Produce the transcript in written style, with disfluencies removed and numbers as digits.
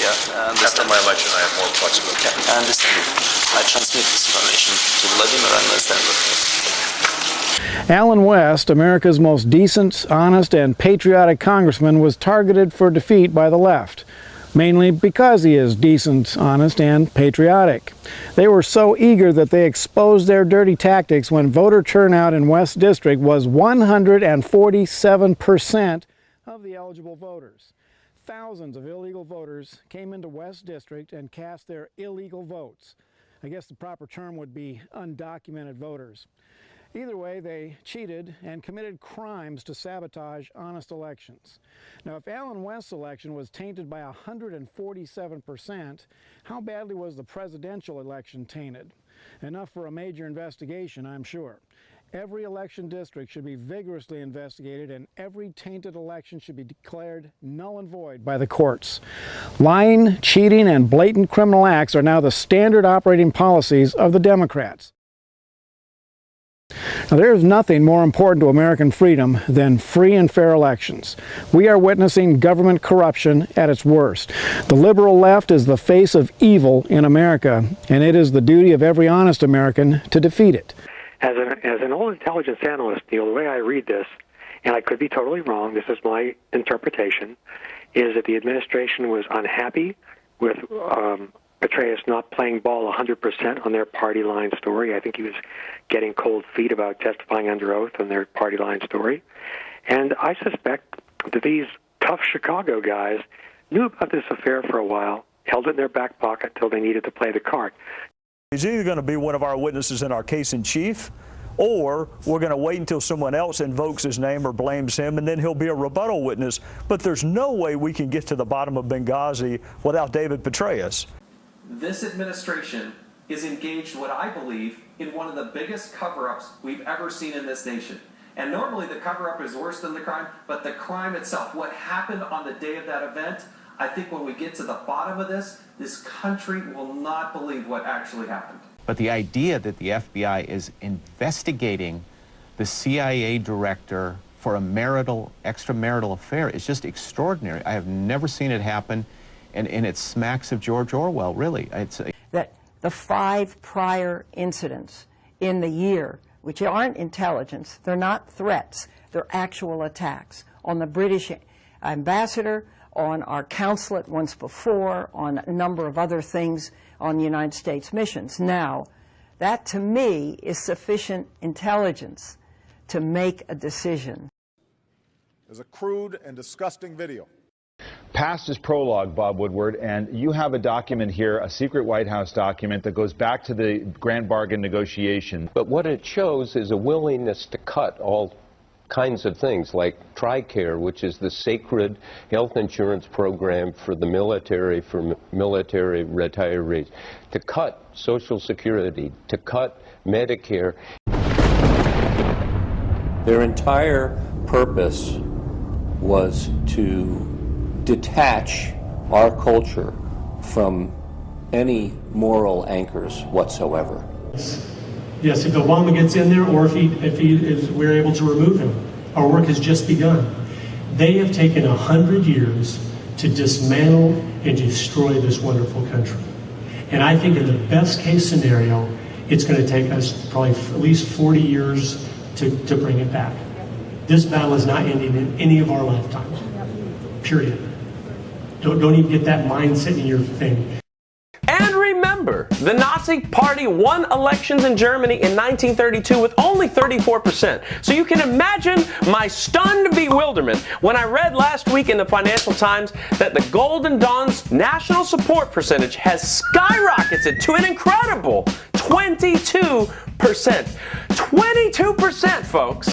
Yeah, I understand. After my election, I have more flexibility. Okay, I understand. I transmit this information to Vladimir and understand what. Alan West, America's most decent, honest, and patriotic congressman, was targeted for defeat by the left, mainly because he is decent, honest, and patriotic. They were so eager that they exposed their dirty tactics when voter turnout in West District was 147% of the eligible voters. Thousands of illegal voters came into West District and cast their illegal votes. I guess the proper term would be undocumented voters. Either way, they cheated and committed crimes to sabotage honest elections. Now, if Alan West's election was tainted by 147%, how badly was the presidential election tainted? Enough for a major investigation, I'm sure. Every election district should be vigorously investigated, and every tainted election should be declared null and void by the courts. Lying, cheating, and blatant criminal acts are now the standard operating policies of the Democrats. Now, there is nothing more important to American freedom than free and fair elections. We are witnessing government corruption at its worst. The liberal left is the face of evil in America, and it is the duty of every honest American to defeat it. As an old intelligence analyst, Neil, the way I read this, and I could be totally wrong, this is my interpretation, is that the administration was unhappy with Petraeus not playing ball 100% on their party line story. I think he was getting cold feet about testifying under oath on their party line story. And I suspect that these tough Chicago guys knew about this affair for a while, held it in their back pocket till they needed to play the card. He's either going to be one of our witnesses in our case in chief, or we're going to wait until someone else invokes his name or blames him, and then he'll be a rebuttal witness. But there's no way we can get to the bottom of Benghazi without David Petraeus. This administration is engaged, what I believe, in one of the biggest cover-ups we've ever seen in this nation. And normally the cover-up is worse than the crime, but the crime itself, what happened on the day of that event, I think when we get to the bottom of this country will not believe what actually happened. But the idea that the FBI is investigating the CIA director for a extramarital affair is just extraordinary. I have never seen it happen. And it smacks of George Orwell, really. That the 5 prior incidents in the year, which aren't intelligence, they're not threats, they're actual attacks on the British ambassador, on our consulate once before, on a number of other things on the United States missions. Now, that to me is sufficient intelligence to make a decision. There's a crude and disgusting video. Past is prologue, Bob Woodward, and you have a document here, a secret White House document that goes back to the grand bargain negotiation. But what it shows is a willingness to cut all kinds of things like TRICARE, which is the sacred health insurance program for the military, for military retirees, to cut Social Security, to cut Medicare. Their entire purpose was to detach our culture from any moral anchors whatsoever. Yes, if Obama gets in there, or if we're able to remove him, our work has just begun. They have taken 100 years to dismantle and destroy this wonderful country. And I think in the best case scenario, it's going to take us probably at least 40 years to bring it back. This battle is not ending in any of our lifetimes, period. Don't even get that mindset in your thing. And remember, the Nazi Party won elections in Germany in 1932 with only 34%. So you can imagine my stunned bewilderment when I read last week in the Financial Times that the Golden Dawn's national support percentage has skyrocketed to an incredible 22%. 22%, folks!